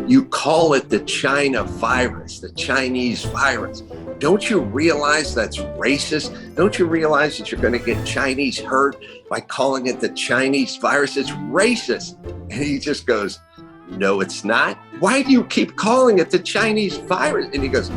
You call it the China virus, the Chinese virus. Don't you realize that's racist? Don't you realize that you're going to get Chinese hurt by calling it the Chinese virus? It's racist. And he just goes, no, it's not. Why do you keep calling it the Chinese virus? And he goes,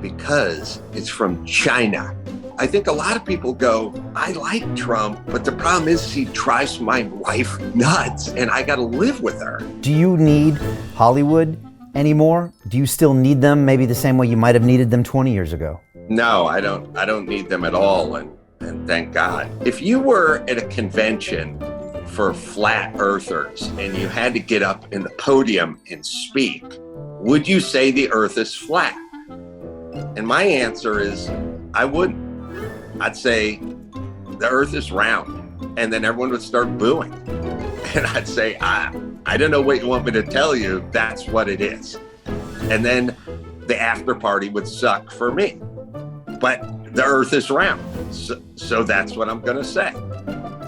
because it's from China. I think a lot of people go, I like Trump, but the problem is he drives my wife nuts and I got to live with her. Do you need Hollywood anymore? Do you still need them maybe the same way you might have needed them 20 years ago? No, I don't need them at all. And thank God. If you were at a convention for flat earthers and you had to get up in the podium and speak, would you say the earth is flat? And my answer is, I wouldn't. I'd say the earth is round, and then everyone would start booing. And I'd say, I don't know what you want me to tell you, that's what it is. And then the after party would suck for me. But the earth is round, so that's what I'm gonna say.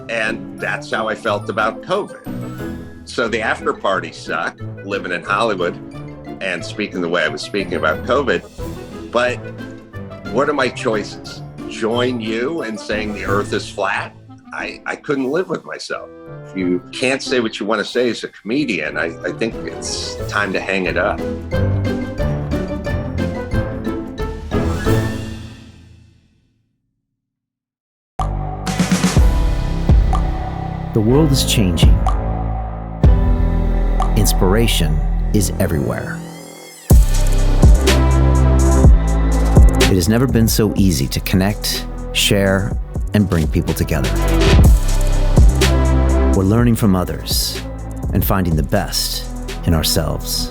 And that's how I felt about COVID. So the after party sucked, living in Hollywood and speaking the way I was speaking about COVID. But what are my choices? Join you in saying the earth is flat? I couldn't live with myself. If you can't say what you want to say as a comedian, I think it's time to hang it up. The world is changing. Inspiration is everywhere. It has never been so easy to connect, share, and bring people together. We're learning from others and finding the best in ourselves.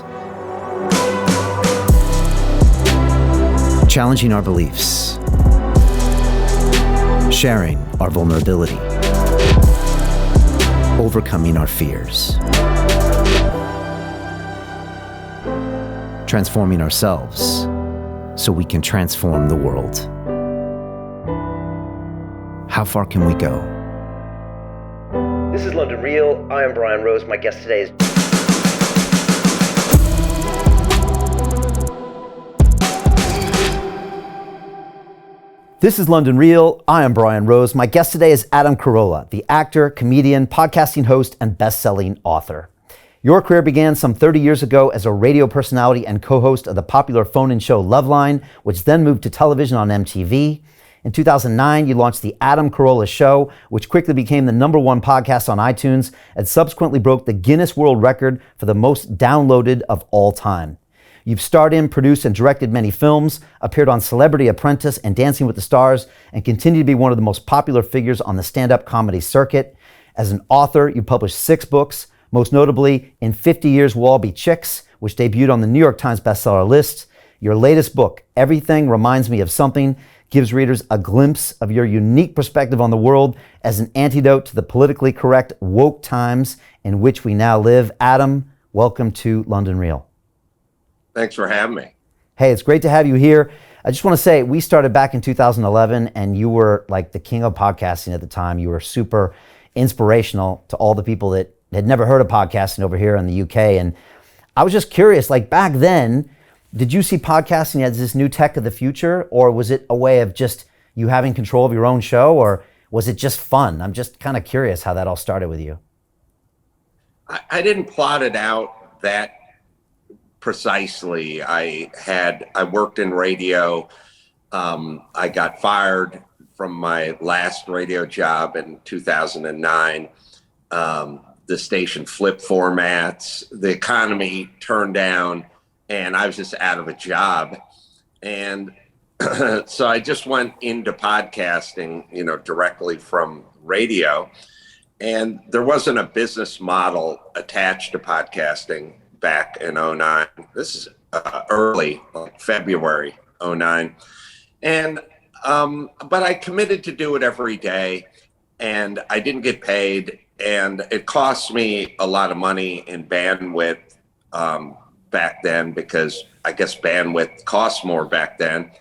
Challenging our beliefs. Sharing our vulnerability. Overcoming our fears. Transforming ourselves so we can transform the world. How far can we go? This is London Real. I am Brian Rose. My guest today is... This is London Real. I am Brian Rose. My guest today is Adam Carolla, the actor, comedian, podcasting host, and best-selling author. Your career began some 30 years ago as a radio personality and co-host of the popular phone-in show Loveline, which then moved to television on MTV. In 2009, you launched the Adam Carolla Show, which quickly became the #1 podcast on iTunes and subsequently broke the Guinness World Record for the most downloaded of all time. You've starred in, produced, and directed many films, appeared on Celebrity Apprentice and Dancing with the Stars, and continue to be one of the most popular figures on the stand-up comedy circuit. As an author, you published 6 books, most notably In 50 Years We'll All Be Chicks, which debuted on the New York Times bestseller list. Your latest book, Everything Reminds Me of Something, gives readers a glimpse of your unique perspective on the world as an antidote to the politically correct woke times in which we now live. Adam, welcome to London Real. Thanks for having me. Hey, it's great to have you here. I just want to say, we started back in 2011, and you were like the king of podcasting at the time. You were super inspirational to all the people that had never heard of podcasting over here in the UK. And I was just curious, like back then, did you see podcasting as this new tech of the future, or was it a way of just you having control of your own show, or was it just fun? I'm just kind of curious how that all started with you. I didn't plot it out that precisely. I worked in radio. I got fired from my last radio job in 2009. The station flipped formats, the economy turned down, and I was just out of a job. And so I just went into podcasting, directly from radio. And there wasn't a business model attached to podcasting back in 2009. This is early, like February 2009. And, but I committed to do it every day, and I didn't get paid. And it cost me a lot of money in bandwidth back then, because I guess bandwidth cost more back then.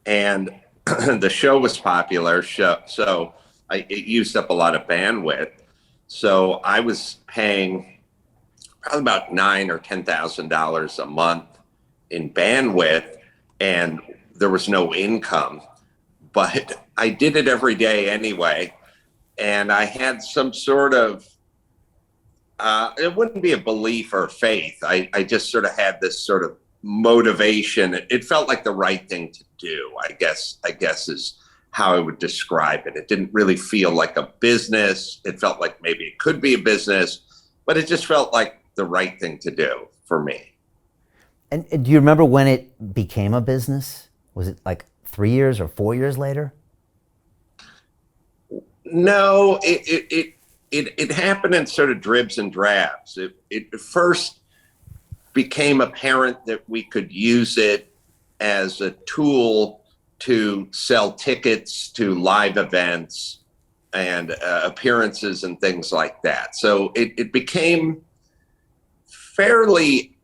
And the show was popular, so it used up a lot of bandwidth. So I was paying probably about $9,000 or $10,000 a month in bandwidth, and there was no income. But I did it every day anyway, and I had some sort of it wouldn't be a belief or faith. I just sort of had this sort of motivation. It felt like the right thing to do, I guess is how I would describe it. It didn't really feel like a business. It felt like maybe it could be a business, but it just felt like the right thing to do for me. And do you remember when it became a business? Was it like 3 years or 4 years later? No, it happened in sort of dribs and drabs. It first became apparent that we could use it as a tool to sell tickets to live events and appearances and things like that. So it became fairly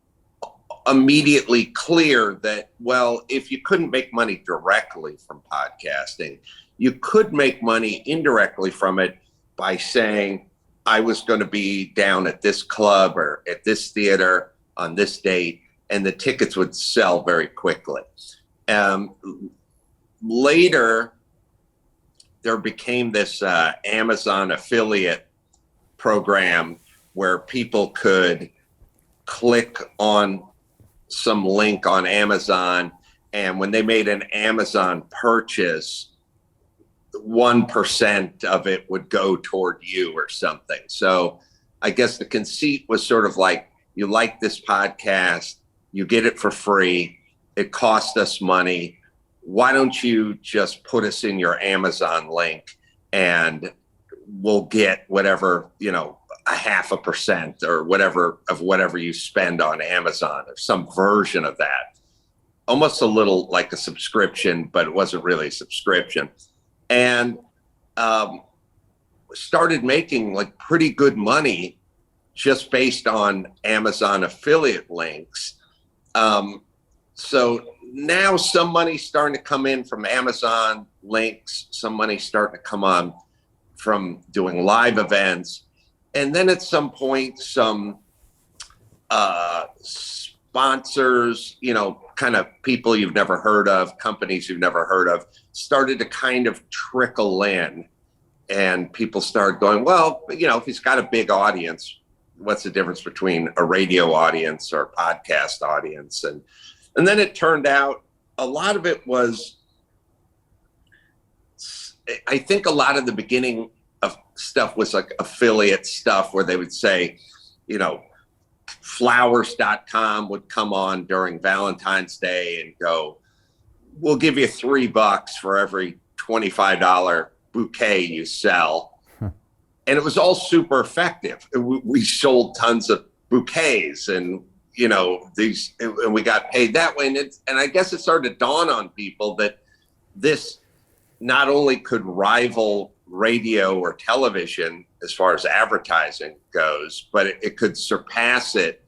immediately clear that, well, if you couldn't make money directly from podcasting, you could make money indirectly from it by saying, I was going to be down at this club or at this theater on this date, and the tickets would sell very quickly. Later, there became this Amazon affiliate program where people could click on some link on Amazon, and when they made an Amazon purchase, 1% of it would go toward you or something. So I guess the conceit was sort of like, you like this podcast, you get it for free, it cost us money. Why don't you just put us in your Amazon link and we'll get whatever, a 0.5% or whatever you spend on Amazon, or some version of that. Almost a little like a subscription, but it wasn't really a subscription. And started making like pretty good money just based on Amazon affiliate links. So now some money's starting to come in from Amazon links, some money's starting to come on from doing live events. And then at some point, some sponsors, kind of people you've never heard of, companies you've never heard of, started to kind of trickle in. And people started going, well, if he's got a big audience, what's the difference between a radio audience or a podcast audience? And then it turned out a lot of it was, I think a lot of the beginning of stuff was like affiliate stuff where they would say, flowers.com would come on during Valentine's Day and go, we'll give you $3 for every $25 bouquet you sell. And it was all super effective. We sold tons of bouquets and, and we got paid that way. And I guess it started to dawn on people that this not only could rival radio or television as far as advertising goes, but it could surpass it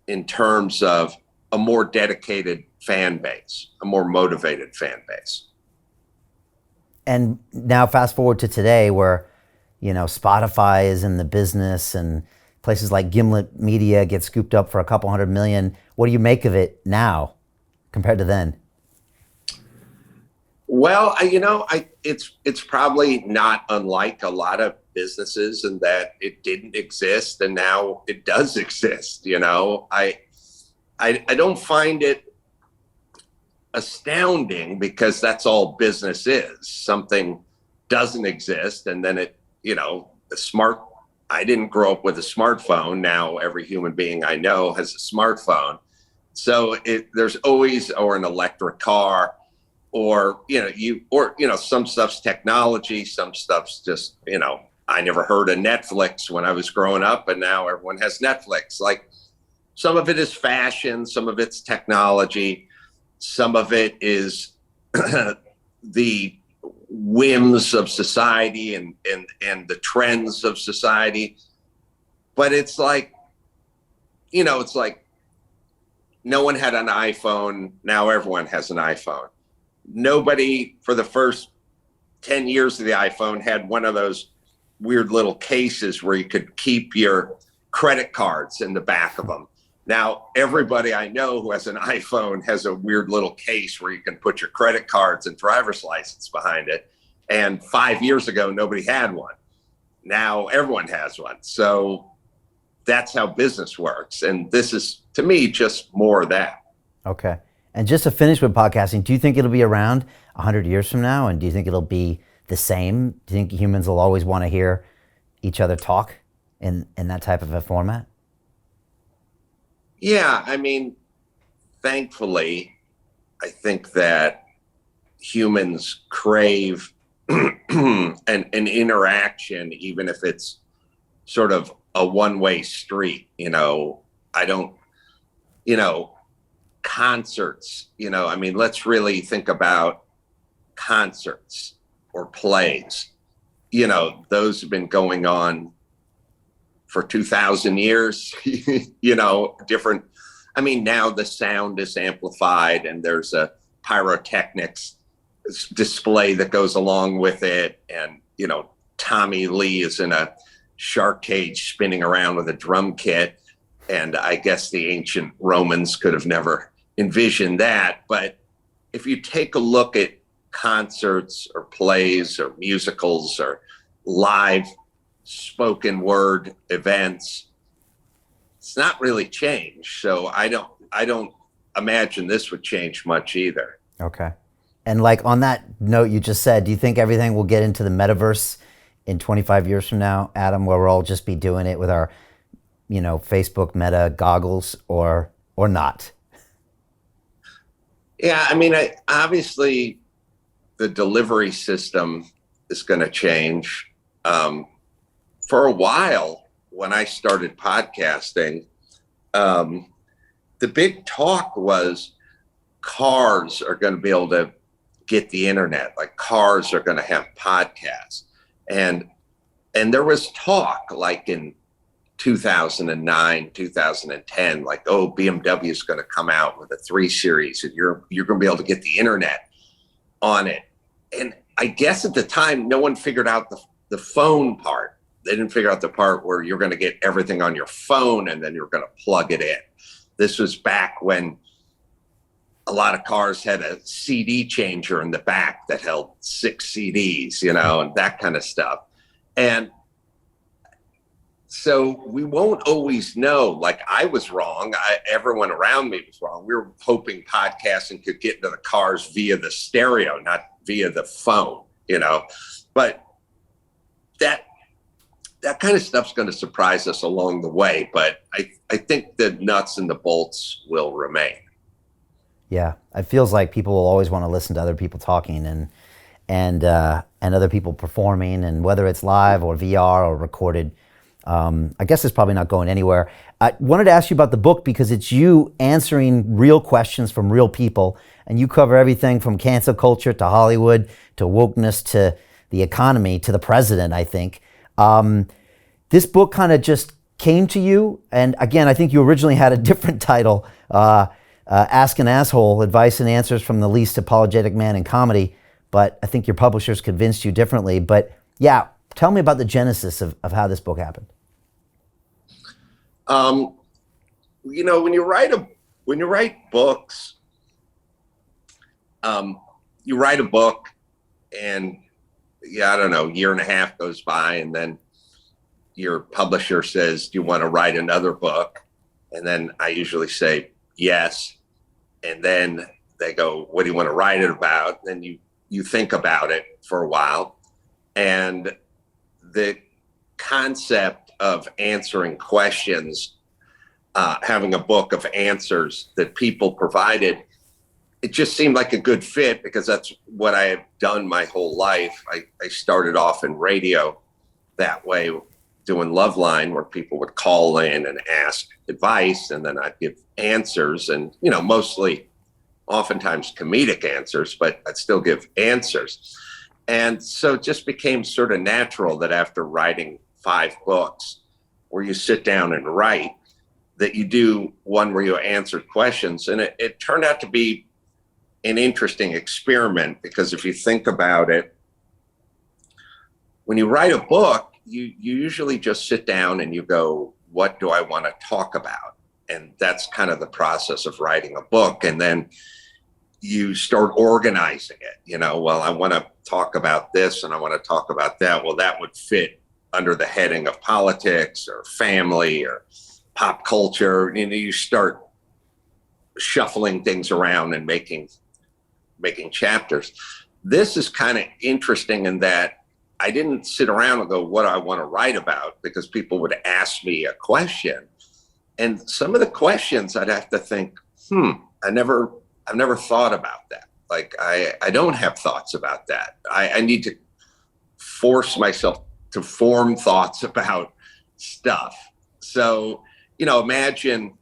in terms of a more dedicated fan base, a more motivated fan base. And now fast forward to today where, Spotify is in the business and places like Gimlet Media get scooped up for a couple $100 million. What do you make of it now compared to then? Well, it's probably not unlike a lot of businesses in that it didn't exist and now it does exist. I don't find it astounding because that's all business is. Something doesn't exist and then I didn't grow up with a smartphone. Now every human being I know has a smartphone. So there's always, or an electric car, or some stuff's technology, some stuff's just, I never heard of Netflix when I was growing up, and now everyone has Netflix. Like, some of it is fashion, some of it's technology, some of it is the whims of society and the trends of society. But it's like, it's like no one had an iPhone, now everyone has an iPhone. Nobody for the first 10 years of the iPhone had one of those weird little cases where you could keep your credit cards in the back of them. Now, everybody I know who has an iPhone has a weird little case where you can put your credit cards and driver's license behind it. And 5 years ago, nobody had one. Now everyone has one. So that's how business works. And this is, to me, just more of that. Okay. And just to finish with podcasting, do you think it'll be around 100 years from now? And do you think it'll be the same? Do you think humans will always want to hear each other talk in that type of a format? Yeah, I mean, thankfully, I think that humans crave an interaction, even if it's sort of a one-way street. Concerts, I mean, let's really think about concerts or plays. Those have been going on for 2,000 years, different. I mean, now the sound is amplified and there's a pyrotechnics display that goes along with it. And, Tommy Lee is in a shark cage spinning around with a drum kit. And I guess the ancient Romans could have never envisioned that. But if you take a look at concerts or plays or musicals or live spoken word events, it's not really changed. So I don't imagine this would change much either. Okay. And like on that note you just said, do you think everything will get into the metaverse in 25 years from now, Adam, where we'll all just be doing it with our, Facebook Meta goggles or not? Yeah, I mean, obviously the delivery system is going to change. For a while, when I started podcasting, the big talk was cars are going to be able to get the internet, like cars are going to have podcasts. And there was talk like in 2009, 2010, like, oh, BMW is going to come out with a 3 Series and you're going to be able to get the internet on it. And I guess at the time, no one figured out the phone part. They didn't figure out the part where you're going to get everything on your phone and then you're going to plug it in. This was back when a lot of cars had a CD changer in the back that held 6 CDs, and that kind of stuff. And so we won't always know. Like, I was wrong. Everyone around me was wrong. We were hoping podcasting could get into the cars via the stereo, not via the phone, But that kind of stuff's going to surprise us along the way. But I think the nuts and the bolts will remain. Yeah, it feels like people will always want to listen to other people talking and other people performing, and whether it's live or VR or recorded. I guess it's probably not going anywhere. I wanted to ask you about the book because it's you answering real questions from real people, and you cover everything from cancel culture to Hollywood to wokeness to the economy to the president, I think. This book kind of just came to you, and again, I think you originally had a different title, Ask an Asshole, Advice and Answers from the Least Apologetic Man in Comedy, but I think your publishers convinced you differently. But yeah, tell me about the genesis of how this book happened. When you write books, you write a book and I don't know, a year and a half goes by and then your publisher says, do you want to write another book? And then I usually say, yes. And then they go, what do you want to write it about? Then you think about it for a while. And the concept of answering questions, having a book of answers that people provided, it just seemed like a good fit because that's what I have done my whole life. I started off in radio that way, doing Loveline, where people would call in and ask advice, and then I'd give answers, and oftentimes comedic answers, but I'd still give answers. And so it just became sort of natural that after writing 5 books where you sit down and write, that you do one where you answer questions. And it turned out to be an interesting experiment, because if you think about it, when you write a book, you usually just sit down and you go, what do I want to talk about? And that's kind of the process of writing a book. And then you start organizing it, well, I want to talk about this and I want to talk about that. Well, that would fit under the heading of politics or family or pop culture. You start shuffling things around and making chapters. This is kind of interesting in that I didn't sit around and go, what do I want to write about? Because people would ask me a question. And some of the questions I'd have to think, I've never thought about that. Like, I don't have thoughts about that. I need to force myself to form thoughts about stuff. So, imagine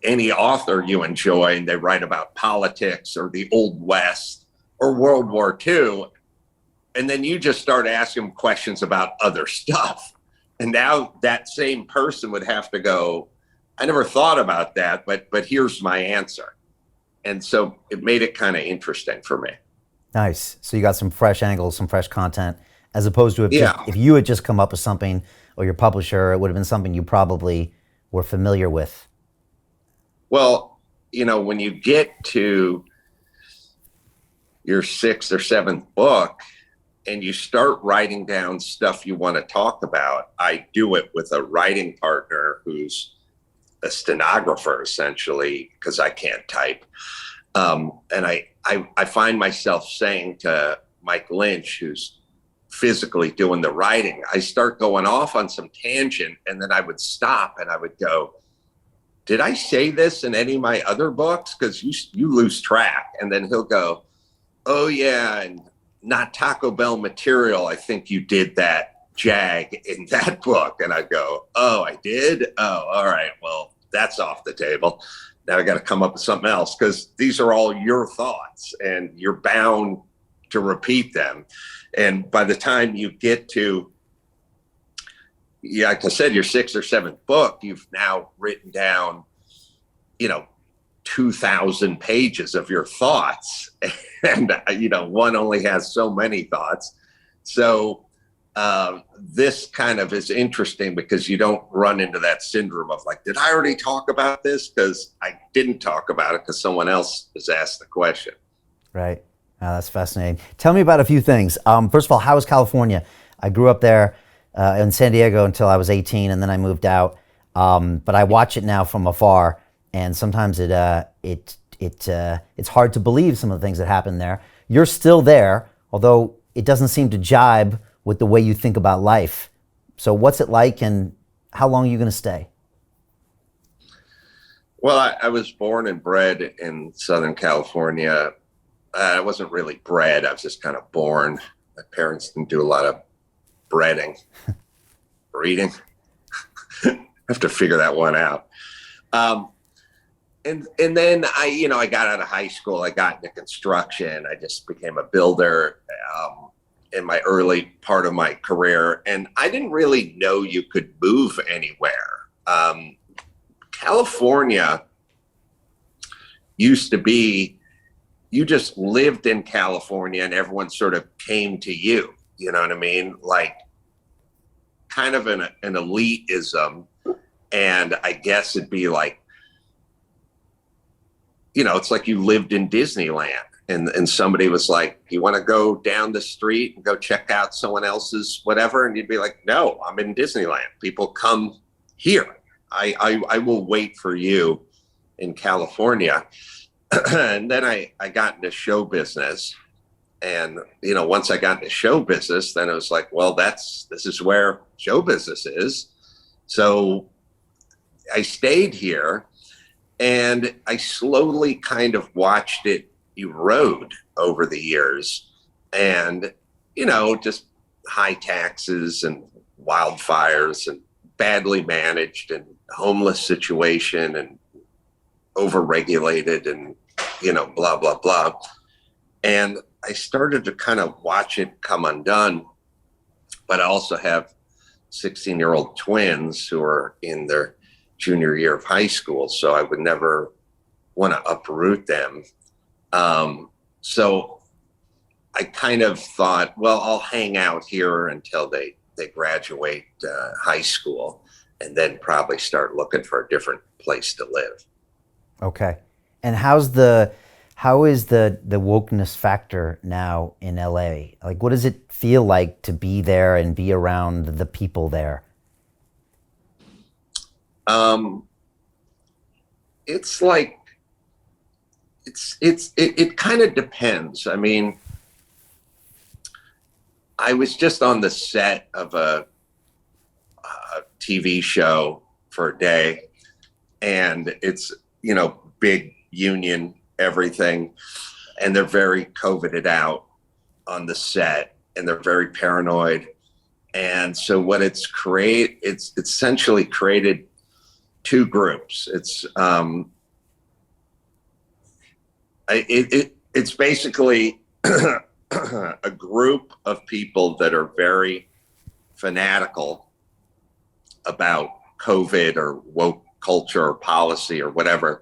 any author you enjoy and they write about politics or the Old West or World War II. And then you just start asking them questions about other stuff. And now that same person would have to go, I never thought about that, but here's my answer. And so it made it kind of interesting for me. Nice. So you got some fresh angles, some fresh content, as opposed to if you had just come up with something, or your publisher, it would have been something you probably were familiar with. Well, when you get to your 6th or 7th book and you start writing down stuff you want to talk about, I do it with a writing partner who's a stenographer, essentially, because I can't type. And I find myself saying to Mike Lynch, who's physically doing the writing, I start going off on some tangent, and then I would stop and I would go, did I say this in any of my other books? Because you lose track. And then he'll go, oh yeah, and not Taco Bell material, I think you did that jag in that book. And I go, oh, I did? Oh, all right, well, that's off the table. Now I got to come up with something else, because these are all your thoughts and you're bound to repeat them. And by the time you get to, like I said, your 6th or 7th book, you've now written down, 2,000 pages of your thoughts. And, one only has so many thoughts. So this kind of is interesting because you don't run into that syndrome of like, did I already talk about this? Because I didn't talk about it because someone else has asked the question. Right. That's fascinating. Tell me about a few things. First of all, how is California? I grew up there in San Diego until I was 18, and then I moved out. But I watch it now from afar, and sometimes it's hard to believe some of the things that happen there. You're still there, although it doesn't seem to jibe with the way you think about life. So what's it like, and how long are you going to stay? Well, I was born and bred in Southern California. I wasn't really bred. I was just kind of born. My parents didn't do a lot of breeding. I have to figure that one out. And then I got out of high school. I got into construction. I just became a builder in my early part of my career. And I didn't really know you could move anywhere. California used to be, you just lived in California and everyone sort of came to you, you know what I mean? Like kind of an elitism. And I guess it'd be like, it's like you lived in Disneyland and somebody was like, you want to go down the street and go check out someone else's whatever? And you'd be like, no, I'm in Disneyland. People come here. I will wait for you in California. And then I got into show business, and once I got into show business, then it was like, well, this is where show business is. So I stayed here, and I slowly kind of watched it erode over the years, and just high taxes and wildfires and badly managed and homeless situation and overregulated and blah blah blah. And I started to kind of watch it come undone. But I also have 16-year-old twins who are in their junior year of high school, so I would never want to uproot them. So I kind of thought, well, I'll hang out here until they graduate high school, and then probably start looking for a different place to live. Okay. And how is the wokeness factor now in LA? Like, what does it feel like to be there and be around the people there? It's like, it kind of depends. I mean, I was just on the set of a TV show for a day, and it's, big union, everything. And they're very COVIDed out on the set, and they're very paranoid. And so what it's essentially created two groups. It's basically a group of people that are very fanatical about COVID or woke culture or policy or whatever.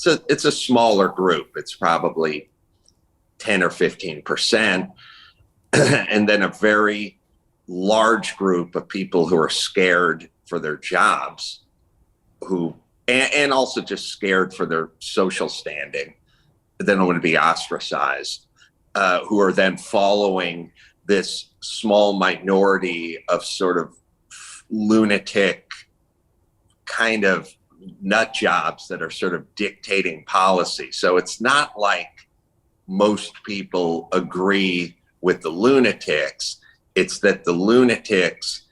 It's a smaller group. It's probably 10 or 15%. And then a very large group of people who are scared for their jobs, and also just scared for their social standing. They don't want to be ostracized, who are then following this small minority of sort of lunatic kind of nut jobs that are sort of dictating policy. So it's not like most people agree with the lunatics. It's that the lunatics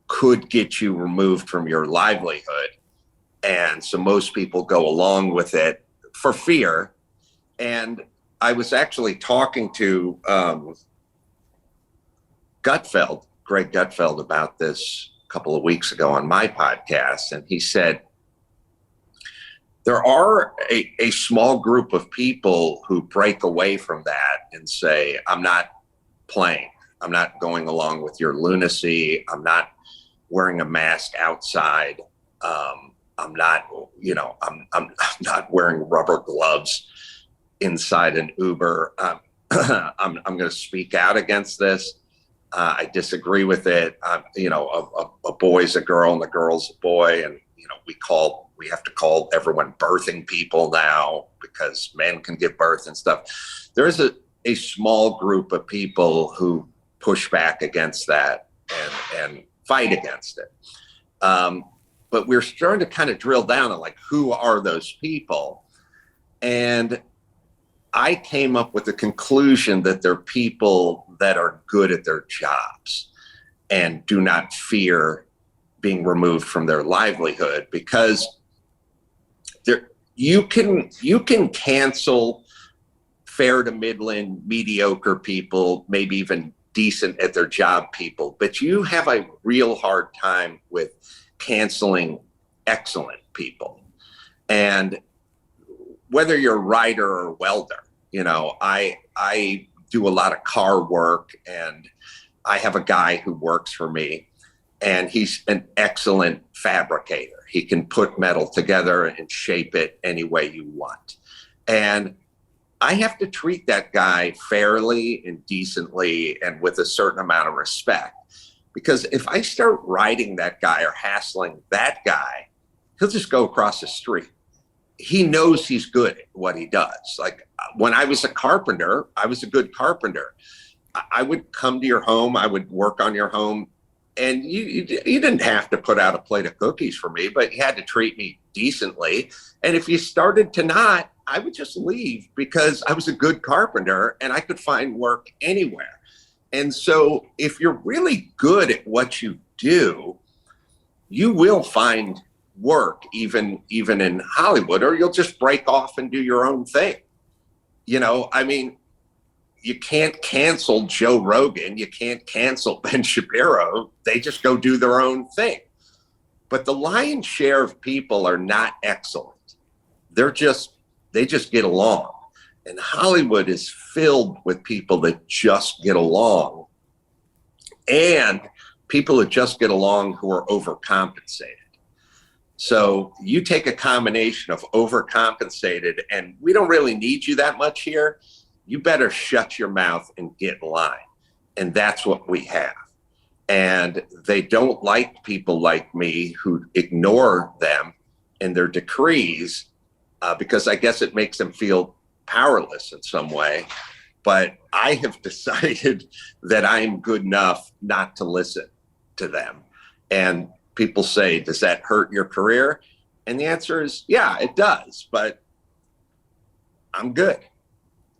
could get you removed from your livelihood. And so most people go along with it for fear. And I was actually talking to Greg Gutfeld, about this a couple of weeks ago on my podcast. And he said, there are a small group of people who break away from that and say, I'm not playing. I'm not going along with your lunacy. I'm not wearing a mask outside. I'm not, I'm not wearing rubber gloves inside an Uber. I'm going to speak out against this. I disagree with it. A boy's a girl and a girl's a boy. And, we have to call everyone birthing people now because men can give birth and stuff. There is a small group of people who push back against that and fight against it. But we're starting to kind of drill down on like, who are those people? And I came up with the conclusion that they're people that are good at their jobs and do not fear being removed from their livelihood, because you can cancel fair to middling, mediocre people, maybe even decent at their job people, but you have a real hard time with canceling excellent people. And whether you're a writer or welder, I do a lot of car work, and I have a guy who works for me, and he's an excellent fabricator. He can put metal together and shape it any way you want. And I have to treat that guy fairly and decently and with a certain amount of respect, because if I start riding that guy or hassling that guy, he'll just go across the street. He knows he's good at what he does. Like when I was a carpenter, I was a good carpenter. I would come to your home, I would work on your home, and you didn't have to put out a plate of cookies for me, but you had to treat me decently. And if you started to not, I would just leave, because I was a good carpenter and I could find work anywhere. And so if you're really good at what you do, you will find work even in Hollywood, or you'll just break off and do your own thing. You can't cancel Joe Rogan. You can't cancel Ben Shapiro. They just go do their own thing. But the lion's share of people are not excellent. They just get along. And Hollywood is filled with people that just get along, and people that just get along who are overcompensated. So you take a combination of overcompensated and we don't really need you that much here, you better shut your mouth and get in line. And that's what we have. And they don't like people like me who ignore them in their decrees because I guess it makes them feel powerless in some way. But I have decided that I'm good enough not to listen to them. And people say, does that hurt your career? And the answer is, yeah, it does. But I'm good.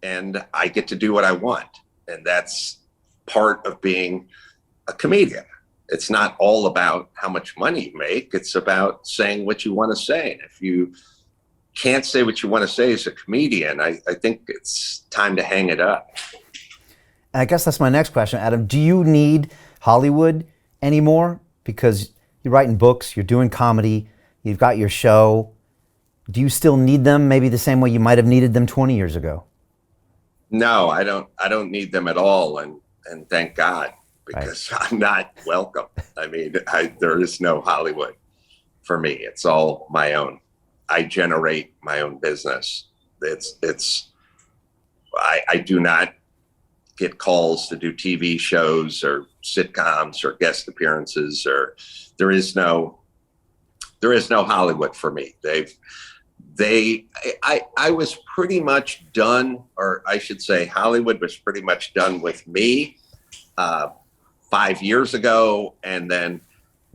And I get to do what I want. And that's part of being a comedian. It's not all about how much money you make. It's about saying what you want to say. And if you can't say what you want to say as a comedian, I think it's time to hang it up. And I guess that's my next question, Adam. Do you need Hollywood anymore? Because you're writing books, you're doing comedy, you've got your show. Do you still need them maybe the same way you might have needed them 20 years ago? No, I don't need them at all. And thank God, because right. I'm not welcome. I mean, there is no Hollywood for me. It's all my own. I generate my own business. I do not get calls to do TV shows or sitcoms or guest appearances, or there is no Hollywood for me. I was pretty much done, or I should say Hollywood was pretty much done with me 5 years ago. And then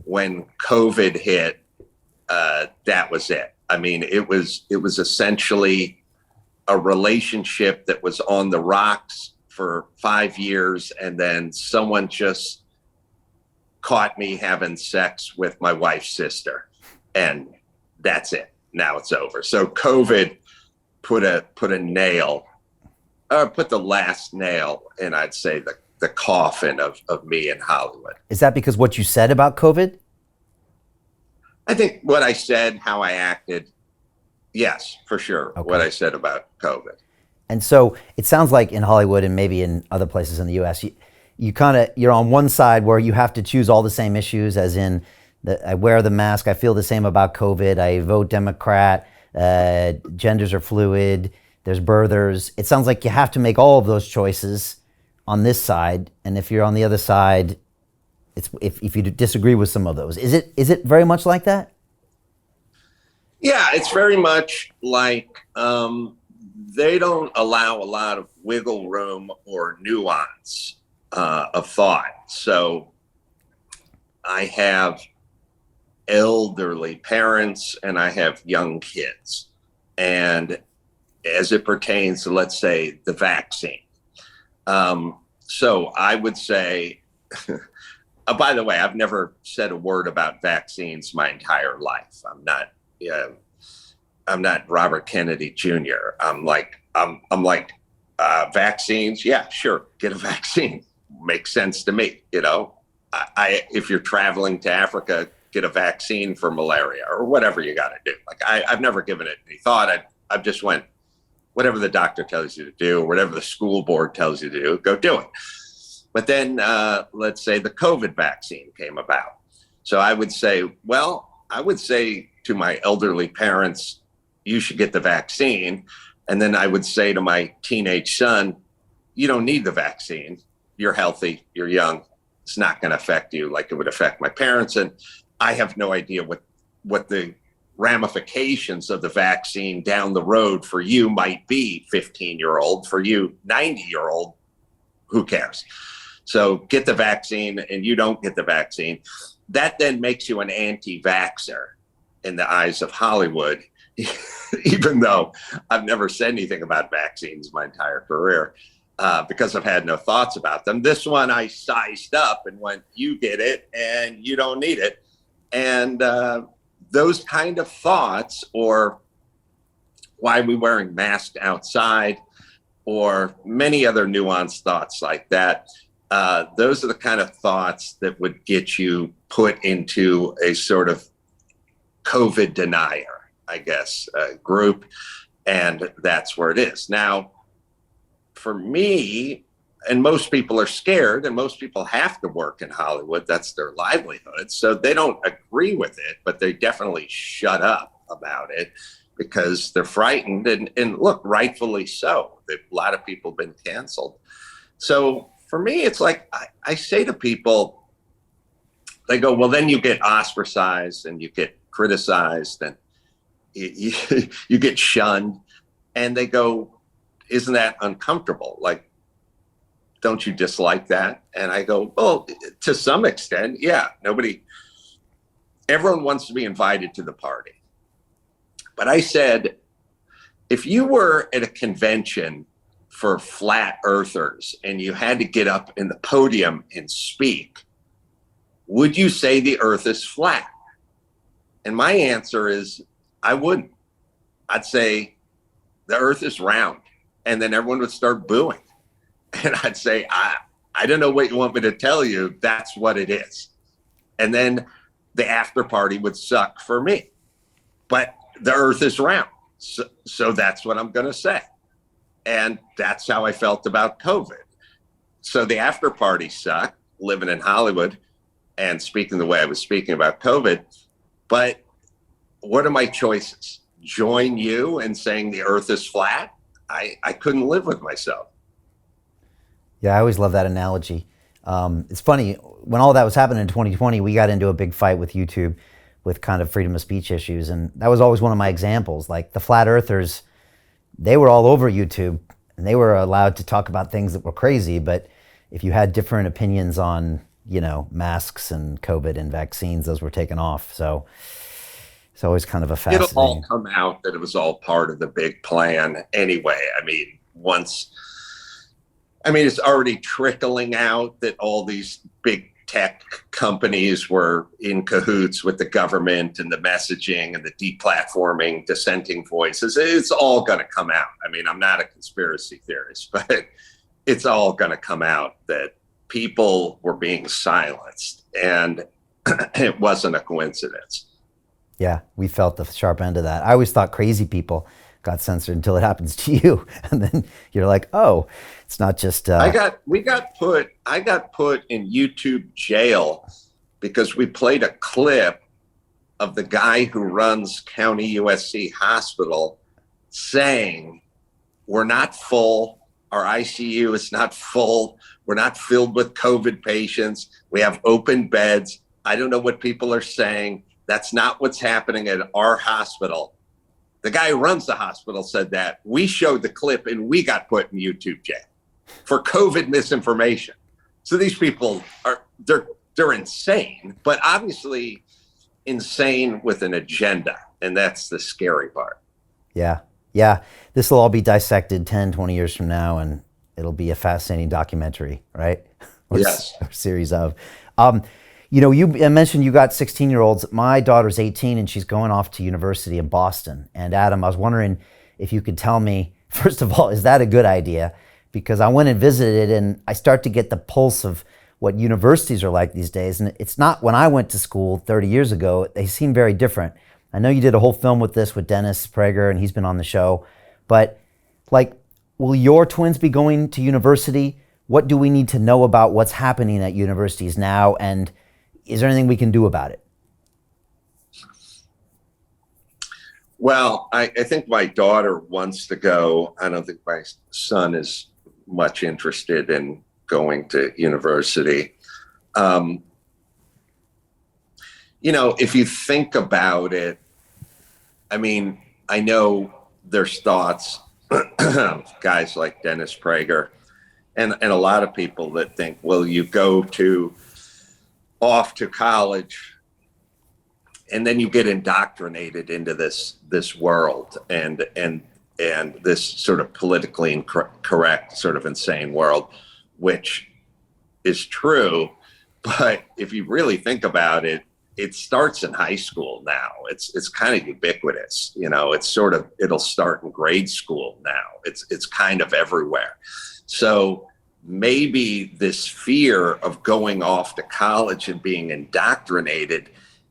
when COVID hit, that was it. I mean, it was essentially a relationship that was on the rocks for 5 years. And then someone just caught me having sex with my wife's sister, and that's it. Now it's over. So COVID put the last nail in, I'd say, the coffin of me in Hollywood. Is that because what you said about COVID? I think what I said, how I acted, yes, for sure. Okay. What I said about COVID. And so it sounds like in Hollywood and maybe in other places in the US, you're on one side where you have to choose all the same issues, as in I wear the mask, I feel the same about COVID, I vote Democrat, genders are fluid, there's birthers. It sounds like you have to make all of those choices on this side. And if you're on the other side, if you disagree with some of those, is it very much like that? Yeah, it's very much like they don't allow a lot of wiggle room or nuance of thought. So I have elderly parents and I have young kids. And as it pertains to, let's say, the vaccine. So I would say, by the way, I've never said a word about vaccines my entire life. I'm not Robert Kennedy Jr. I'm like, vaccines. Yeah, sure. Get a vaccine. Makes sense to me. You know, if you're traveling to Africa, get a vaccine for malaria or whatever you got to do. Like I've never given it any thought. I've just went, whatever the doctor tells you to do, or whatever the school board tells you to do, go do it. But then let's say the COVID vaccine came about. So I would say to my elderly parents, you should get the vaccine. And then I would say to my teenage son, you don't need the vaccine. You're healthy, you're young. It's not going to affect you like it would affect my parents. And I have no idea what the ramifications of the vaccine down the road for you might be, 15-year-old, for you, 90-year-old, who cares? So get the vaccine and you don't get the vaccine. That then makes you an anti-vaxxer in the eyes of Hollywood, even though I've never said anything about vaccines my entire career because I've had no thoughts about them. This one I sized up and went, you get it and you don't need it. And those kind of thoughts, or why are we wearing masks outside, or many other nuanced thoughts like that, those are the kind of thoughts that would get you put into a sort of COVID denier, I guess, group. And that's where it is. Now, for me, and most people are scared, and most people have to work in Hollywood. That's their livelihood. So they don't agree with it, but they definitely shut up about it because they're frightened. And look, rightfully so. A lot of people have been canceled. So for me, it's like I say to people, they go, well, then you get ostracized and you get criticized and you get shunned. And they go, isn't that uncomfortable? Like, don't you dislike that? And I go, well, to some extent, yeah. Everyone wants to be invited to the party. But I said, if you were at a convention for flat earthers and you had to get up in the podium and speak, would you say the earth is flat? And my answer is, I wouldn't. I'd say the earth is round. And then everyone would start booing. And I'd say, I don't know what you want me to tell you. That's what it is. And then the after party would suck for me. But the earth is round. So that's what I'm going to say. And that's how I felt about COVID. So the after party sucked, living in Hollywood and speaking the way I was speaking about COVID. But what are my choices? Join you in saying the earth is flat? I couldn't live with myself. Yeah, I always love that analogy. It's funny, when all that was happening in 2020, we got into a big fight with YouTube with kind of freedom of speech issues. And that was always one of my examples. Like the flat earthers, they were all over YouTube and they were allowed to talk about things that were crazy. But if you had different opinions on, masks and COVID and vaccines, those were taken off. So it's always kind of a fascinating. It'll all come out that it was all part of the big plan anyway. It's already trickling out that all these big tech companies were in cahoots with the government and the messaging and the deplatforming dissenting voices. It's all going to come out. I'm not a conspiracy theorist, but it's all going to come out that people were being silenced and it wasn't a coincidence. Yeah, we felt the sharp end of that. I always thought crazy people got censored until it happens to you. And then you're like, oh, it's not just... I got put in YouTube jail because we played a clip of the guy who runs County USC Hospital saying, we're not full. Our ICU is not full. We're not filled with COVID patients. We have open beds. I don't know what people are saying. That's not what's happening at our hospital. The guy who runs the hospital said that. We showed the clip and we got put in YouTube jail for COVID misinformation. So these people they're insane, but obviously insane with an agenda. And that's the scary part. Yeah. Yeah. This will all be dissected 10, 20 years from now, and it'll be a fascinating documentary, right? Yes. Or series of. You mentioned you got 16-year-olds. My daughter's 18 and she's going off to university in Boston. And Adam, I was wondering if you could tell me, first of all, is that a good idea? Because I went and visited and I start to get the pulse of what universities are like these days. And it's not when I went to school 30 years ago, they seem very different. I know you did a whole film with this with Dennis Prager and he's been on the show, but will your twins be going to university? What do we need to know about what's happening at universities now? And is there anything we can do about it? Well, I think my daughter wants to go. I don't think my son is much interested in going to university. If you think about it, I know there's thoughts, guys like Dennis Prager and a lot of people that think, well, you go off to college and then you get indoctrinated into this world and this sort of politically incorrect, sort of insane world, which is true. But if you really think about it, it starts in high school now. It's kind of ubiquitous, it'll start in grade school now. It's kind of everywhere. So maybe this fear of going off to college and being indoctrinated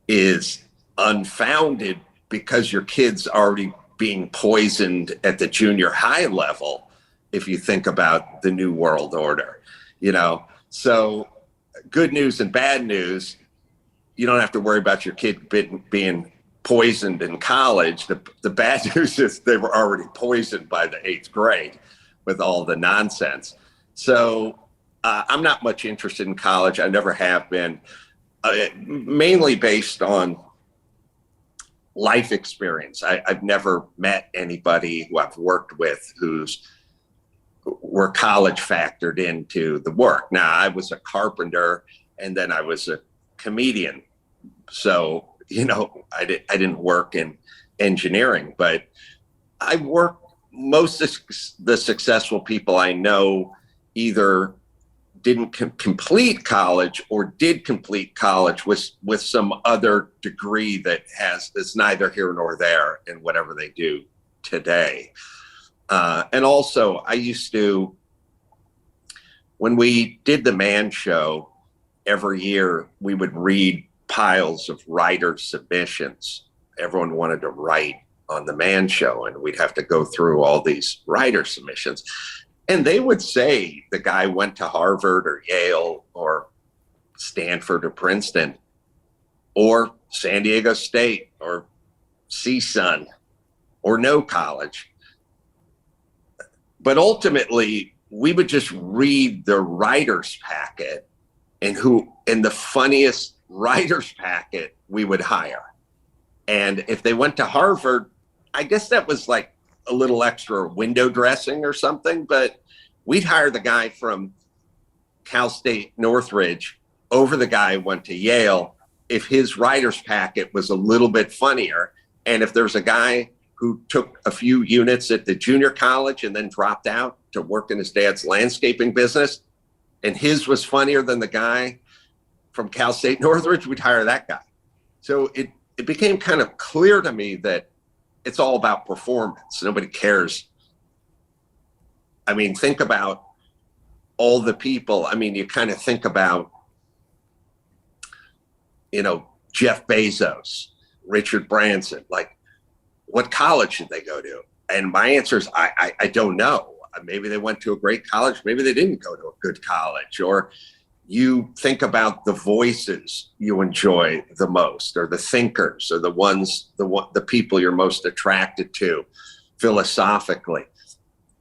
is unfounded because your kid's already being poisoned at the junior high level, if you think about the new world order, So good news and bad news, you don't have to worry about your kid being poisoned in college. The bad news is they were already poisoned by the 8th grade with all the nonsense. So I'm not much interested in college. I never have been. Mainly based on life experience. I've never met anybody who I've worked with where college factored into the work. Now, I was a carpenter and then I was a comedian. So, I didn't work in engineering, but I worked, most of the successful people I know either didn't complete college or did complete college with some other degree that's neither here nor there in whatever they do today. And also, I used to, when we did the Man Show every year, we would read piles of writer submissions. Everyone wanted to write on the Man Show, and we'd have to go through all these writer submissions. And they would say the guy went to Harvard or Yale or Stanford or Princeton or San Diego State or CSUN or no college. But ultimately, we would just read the writer's packet, and the funniest writer's packet we would hire. And if they went to Harvard, I guess that was like a little extra window dressing or something, but we'd hire the guy from Cal State Northridge over the guy who went to Yale if his writer's packet was a little bit funnier. And if there's a guy who took a few units at the junior college and then dropped out to work in his dad's landscaping business, and his was funnier than the guy from Cal State Northridge, we'd hire that guy. So it became kind of clear to me that it's all about performance. Nobody cares. I mean, think about all the people. I mean, you kind of think about, Jeff Bezos, Richard Branson, like, what college did they go to? And my answer is, I don't know. Maybe they went to a great college. Maybe they didn't go to a good college. Or you think about the voices you enjoy the most, or the thinkers, or the people you're most attracted to philosophically.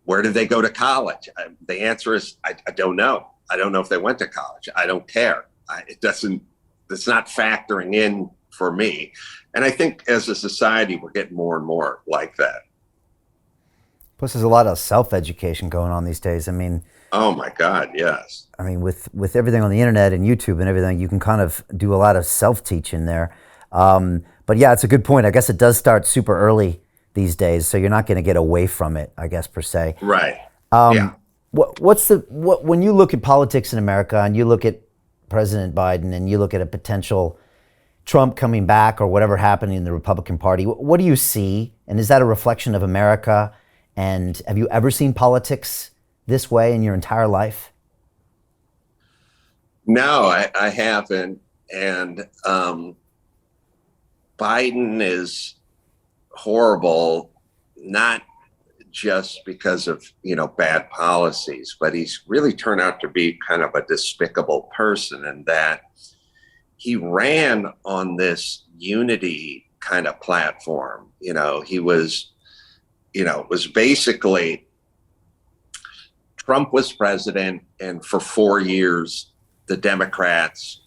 Where did they go to college? The answer is, I don't know. I don't know if they went to college. I don't care. It's not factoring in for me. And I think as a society, we're getting more and more like that. Plus, there's a lot of self-education going on these days. I mean, oh my God, yes. I mean, with everything on the internet and YouTube and everything, you can kind of do a lot of self-teaching there. But yeah, it's a good point. I guess it does start super early these days, so you're not going to get away from it, I guess, per se. Right. Yeah. When you look at politics in America and you look at President Biden and you look at a potential Trump coming back or whatever happening in the Republican Party, what do you see? And is that a reflection of America? And have you ever seen politics this way in your entire life? No, I haven't. And Biden is horrible, not just because of, bad policies, but he's really turned out to be kind of a despicable person, in that he ran on this unity kind of platform. He was, it was basically Trump was president, and for 4 years, the Democrats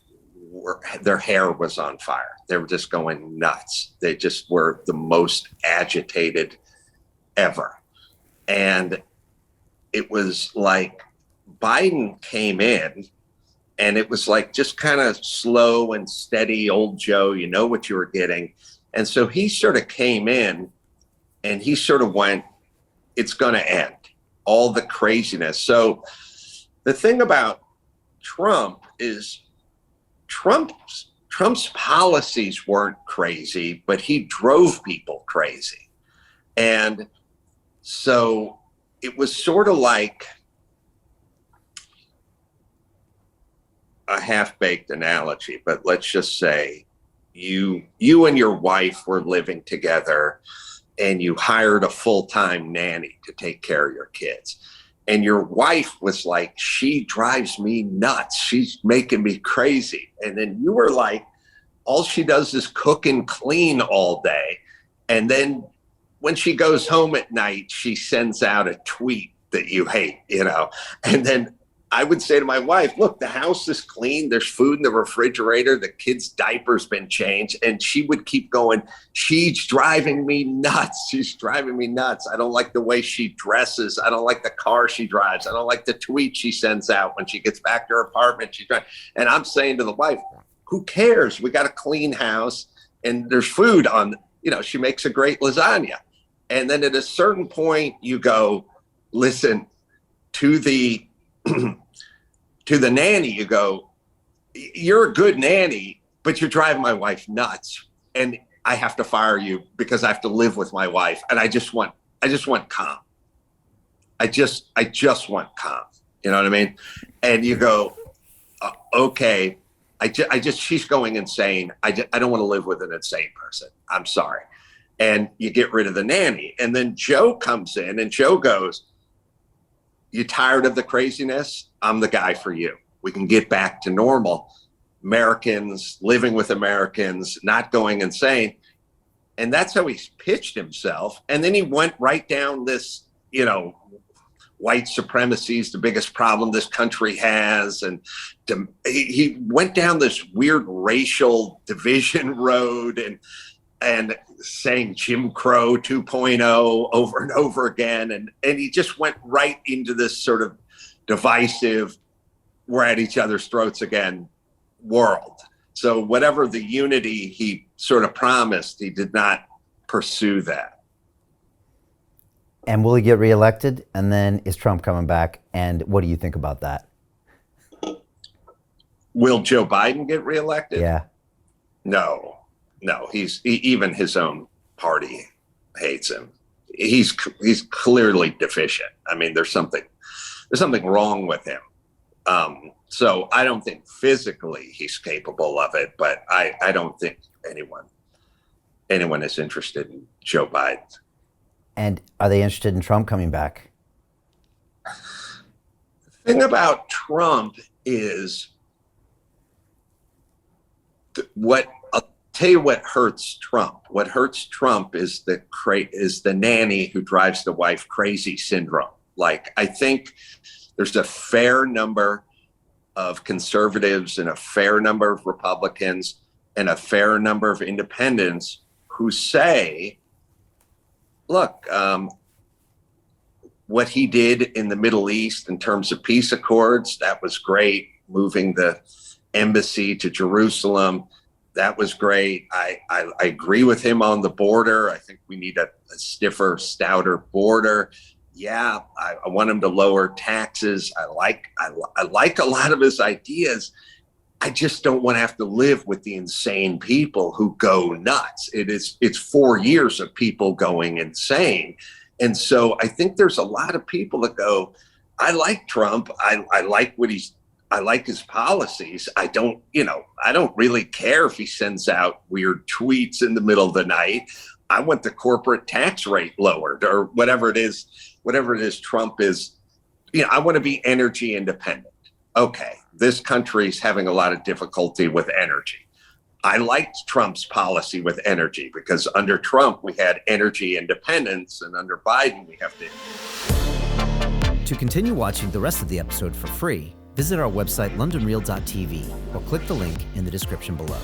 their hair was on fire. They were just going nuts. They just were the most agitated ever. And it was like Biden came in, and it was like just kind of slow and steady, old Joe, you know what you were getting. And so he sort of came in and he sort of went, it's going to end, all the craziness. So the thing about Trump is Trump's policies weren't crazy, but he drove people crazy. And so it was sort of like a half-baked analogy, but let's just say you and your wife were living together and you hired a full-time nanny to take care of your kids. And your wife was like, she drives me nuts. She's making me crazy. And then you were like, all she does is cook and clean all day. And then when she goes home at night, she sends out a tweet that you hate, And then I would say to my wife, look, the house is clean. There's food in the refrigerator. The kid's diaper's been changed. And she would keep going, she's driving me nuts. She's driving me nuts. I don't like the way she dresses. I don't like the car she drives. I don't like the tweet she sends out when she gets back to her apartment. And I'm saying to the wife, who cares? We got a clean house and there's food on, she makes a great lasagna. And then at a certain point you go, listen, to the nanny, you go, you're a good nanny, but you're driving my wife nuts. And I have to fire you because I have to live with my wife. And I just want calm. I just want calm. You know what I mean? And you go, okay, she's going insane. I don't want to live with an insane person. I'm sorry. And you get rid of the nanny. And then Joe comes in and Joe goes, you tired of the craziness? I'm the guy for you. We can get back to normal. Americans, living with Americans, not going insane. And that's how he pitched himself. And then he went right down this, white supremacy is the biggest problem this country has. And he went down this weird racial division road and saying Jim Crow 2.0 over and over again. And he just went right into this sort of divisive, we're at each other's throats again world. So whatever the unity he sort of promised, he did not pursue that. And will he get reelected? And then is Trump coming back? And what do you think about that? Will Joe Biden get reelected? Yeah. No, even his own party hates him. He's clearly deficient. I mean, there's something wrong with him. So I don't think physically he's capable of it, but I don't think anyone is interested in Joe Biden. And are they interested in Trump coming back? The thing about Trump is I'll tell you what hurts Trump. What hurts Trump is the nanny who drives the wife crazy syndrome. Like, I think there's a fair number of conservatives and a fair number of Republicans and a fair number of independents who say, look, what he did in the Middle East in terms of peace accords, that was great. Moving the embassy to Jerusalem, that was great. I agree with him on the border. I think we need a stiffer, stouter border. Yeah, I want him to lower taxes. I like a lot of his ideas. I just don't want to have to live with the insane people who go nuts. It's 4 years of people going insane. And so I think there's a lot of people that go, I like Trump. I like his policies. I don't really care if he sends out weird tweets in the middle of the night. I want the corporate tax rate lowered or whatever it is Trump is. I want to be energy independent. Okay, this country's having a lot of difficulty with energy. I liked Trump's policy with energy because under Trump, we had energy independence, and under Biden, we have to. To continue watching the rest of the episode for free, visit our website, londonreal.tv, or click the link in the description below.